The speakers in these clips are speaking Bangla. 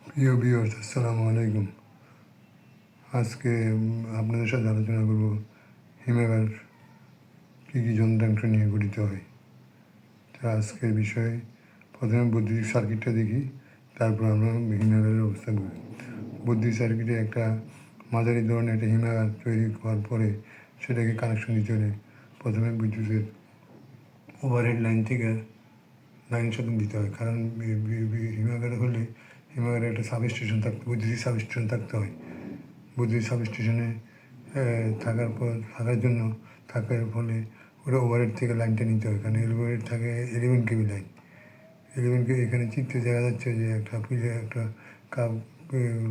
প্রিয় ভিউয়ার্স, আসসালামু আলাইকুম। আজকে আপনাদের সাথে আলোচনা করব হিমাগার কী কী যন্ত্রাংশ নিয়ে গঠিত হয়। তো আজকের বিষয়ে প্রথমে বৈদ্যুতিক সার্কিটটা দেখি, তারপর আমরা হিমাগারের অবস্থা করি। বৈদ্যুতিক সার্কিটে একটা মাঝারি ধরনের একটা হিমাগার তৈরি হওয়ার পরে সেটাকে কানেকশন দিতে হলে প্রথমে বিদ্যুতের ওভারহেড লাইন থেকে লাইন সাথে দিতে হয়, কারণ হিমাগারে হলে হিমাগারে একটা সাবস্টেশন থাকতে বৈদ্যুতিক সাবস্টেশন থাকতে হয়। বৈদ্যুতিক সাবস্টেশনে থাকার ফলে ওটা ওভারহেড থেকে লাইনটা নিতে হয়, কারণ ওভারহেড থাকে 11 কেবি লাইন। 11 কেবি এখানে চিত্রে দেখা যাচ্ছে যে একটা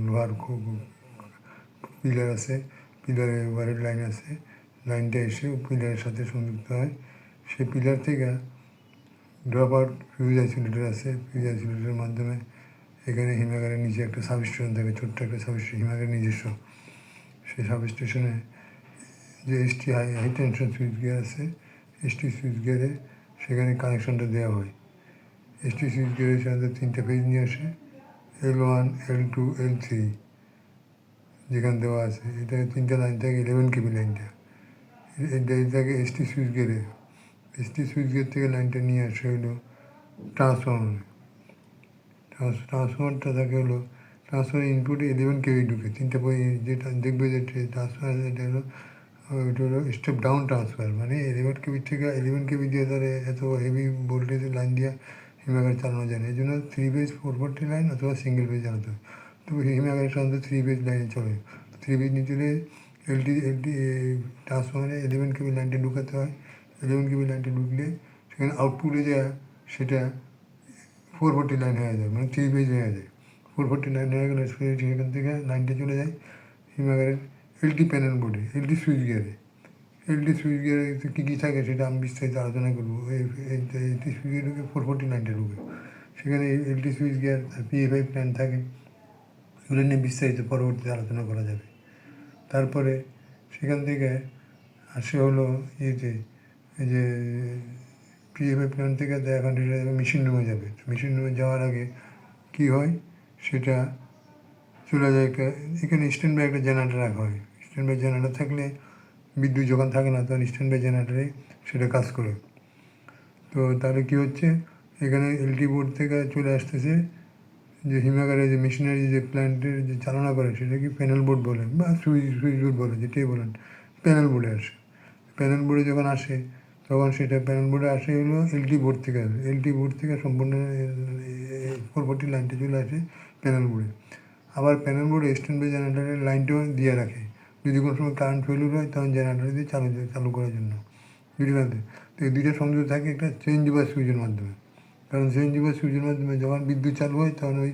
লোহার পিলার আছে, পিলারে ওভারহেড লাইন আছে, লাইনটা এসে পিলারের সাথে সংযুক্ত হয়। সেই পিলার থেকে ড্রপ আউট ফিউজ আইসোলেটর আছে, ফিউজ আইসোলেটরের মাধ্যমে এখানে হিমাগারের নিচে একটা সাবস্টেশন থাকে, ছোট্ট একটা সাবস্টেশন হিমাগারের নিজস্ব। সেই সাবস্টেশনে যে ST high tension switch gear আছে, এসটি সুইচ গিয়ারে সেখানে কানেকশনটা দেওয়া হয়। এসটি সুইচ গিয়ারের সাথে 3টে ফেজ নিয়ে আসে, L1, L2, L3 যেখানে দেওয়া আছে। এটা 3টে লাইন থাকে, 11 কেবি লাইনটা এটা থাকে এসটি সুইচ গিয়ারে। এসটি সুইচ গিয়ার থেকে লাইনটা নিয়ে আসে হলো ট্রান্সফর্মারে। ট্রান্সফর্মারটা থাকে হলো ট্রান্সফর্মার ইনপুটে 11 কেবি ঢুকে। যেটা দেখবে যে ট্রান্সফর্মার এটা হলো ওইটা হলো স্টেপ ডাউন ট্রান্সফার, মানে 11 কেবি থেকে 11 কেবি দিয়ে ধরে এত হেভি ভোল্টেজের লাইন দিয়ে হিমাগার চালানো যায় না। এই জন্য 3 ফেজ 440 লাইন অথবা সিঙ্গেল ফেজ চালাতে হয়। তো হিমাগারের সাধারণত 3 ফেজ লাইনে চলে। 3 ফেজ নিতে হলে এলটি ট্রান্সফর্মারে 11 কেবি লাইনটা ঢুকাতে হয়। 11 কেবি লাইনটা ঢুকলে সেখানে আউটপুটে যায় সেটা 440 লাইন হয়ে যায়, মানে 3 ফেজ হয়ে যায়। 440 লাইন হয়ে গেলে সেখান থেকে লাইনটা চলে যায় হিমাগারের এলটি প্যানেল বোর্ডে, এলটি সুইচ গিয়ারে। এলটি সুইচ গিয়ারে কী কী থাকে সেটা আমি বিস্তারিত আলোচনা করবো। এলটি সুইচ গিয়ারে ঢুকে 440 লাইনটা ঢুকে, সেখানে LT switch gear PFI plan থাকে, এগুলো নিয়ে বিস্তারিত পরবর্তীতে আলোচনা করা যাবে। তারপরে সেখান থেকে আসে হলো ইয়েতে, এই যে পিএফআই প্ল্যান থেকে এখন এটা মেশিন রুমে যাবে। মেশিন রুমে যাওয়ার আগে কী হয় সেটা চলে যায় এখানে স্ট্যান্ড বাই একটা জেনারেটর রাখা হয়। স্ট্যান্ড বাই জেনারেটর থাকলে বিদ্যুৎ যখন থাকে না তখন স্ট্যান্ড বাই জেনারেটরে সেটা কাজ করে। তো তাহলে কী হচ্ছে, এখানে এলটি বোর্ড থেকে চলে আসতেছে যে হিমাগারের যে মেশিনারি যে প্ল্যান্টের যে চালনা করে সেটা কি প্যানেল বোর্ড বলেন বা সুইচ বোর্ড বলে, যেটাই বলেন, প্যানেল বোর্ডে আসে। প্যানেল বোর্ডে যখন আসে তখন সেটা প্যানেল বোর্ডে আসে হলো এলটি বোর্ড থেকে। এলটি বোর্ড থেকে সম্পূর্ণ 440 লাইনটা চলে আসে প্যানেল বোর্ডে। আবার প্যানেল বোর্ডে স্ট্যান্ড বাই জেনারেটরের লাইনটাও দিয়ে রাখে, যদি কোনো সময় কারেন্ট ফেলিউর হয় তখন জেনারেটর দিয়ে চালু করার জন্য। বুঝতে তো এই দুইটা সংযোগ থাকে একটা চেঞ্জ বা সুইচের মাধ্যমে, কারণ চেঞ্জ বা সুইচের মাধ্যমে যখন বিদ্যুৎ চালু হয় তখন ওই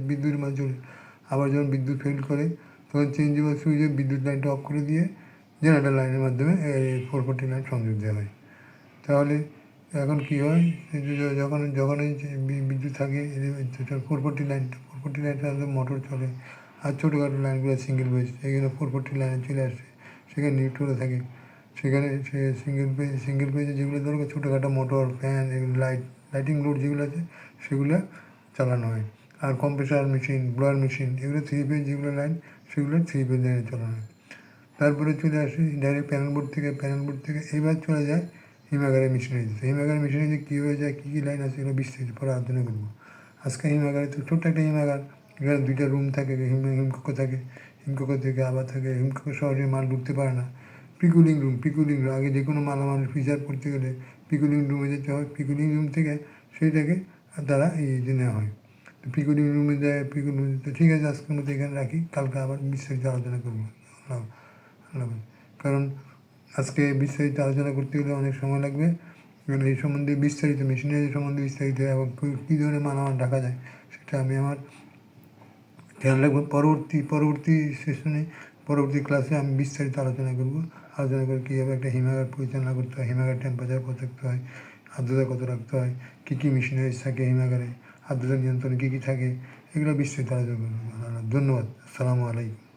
বিদ্যুতের মাধ্যমে চলে। আবার যখন বিদ্যুৎ ফেল করে তখন চেঞ্জ বা সুইচে বিদ্যুৎ লাইনটা অফ করে দিয়ে জেনারেটর লাইনের মাধ্যমে 440 লাইন সংযোগ দেওয়া হয়। তাহলে এখন কী হয়, যখন যখন এই বিদ্যুৎ থাকে 440 লাইনটা মোটর চলে, আর ছোটোখাটো লাইনগুলো সিঙ্গেল ফেজ, এখানে 440 লাইনে চলে আসে, সেখানে নিউট্রালে থাকে। সেখানে সে সিঙ্গেল পেজে যেগুলো দরকার ছোটোখাটো মোটর, ফ্যান, এগুলো লাইটিং লোড যেগুলো আছে সেগুলো চালানো হয়। আর কম্প্রেসার মেশিন, ব্লোয়ার মেশিন, এগুলো 3 ফেজ যেগুলো লাইন সেগুলো 3 ফেজ লাইনে চালানো হয়। তারপরে চলে আসে ডাইরেক্ট প্যানেল বোর্ড থেকে এবার চলে যায় হিমাগারের মেশিনারিতে। হিমাগারের মেশিনারিতে কী হয়ে যায়, কী কী লাইন আছে এগুলো বিস্তারিত পরে আলোচনা করবো। আজকে হিমাগারে তো ছোট্ট একটা হিমাগার, এখানে 2টা রুম থাকে, হিমকক্ষ থাকে, হিমকক্ষ থেকে আবার থাকে হিমকক্ষ সহজে মাল ঢুকতে পারে না। পিকুলিং রুম আগে যে কোনো মালামাল ফ্রিজার করতে গেলে পিকুলিং রুমে যেতে হয়, পিকুলিং রুম থেকে সেইটাকে তারা এই নেওয়া হয়। তো পিকুলিং রুমে যায়, তো ঠিক আছে, আজকের মতো এখানে রাখি, কালকে আবার বিস্তারিত আলোচনা করবো। কারণ আজকে বিস্তারিত আলোচনা করতে গেলে অনেক সময় লাগবে, কারণ এই সম্বন্ধে বিস্তারিত মেশিনারি সম্বন্ধে বিস্তারিত এবং কী ধরনের মালামাল রাখা যায় সেটা আমি আমার খেয়াল রাখবো। পরবর্তী সেশনে, পরবর্তী ক্লাসে আমি বিস্তারিত আলোচনা করে কীভাবে একটা হিমাগার পরিচালনা করতে হয়, হিমাগার টেম্পারেচার কত রাখতে হয়, আর্দ্রতা কত রাখতে হয়, কী কী মেশিনারিজ থাকে হিমাগারে, আর্দ্রতা নিয়ন্ত্রণে কী কী থাকে, এগুলো বিস্তারিত আলোচনা করবো। ধন্যবাদ। আসসালামু আলাইকুম।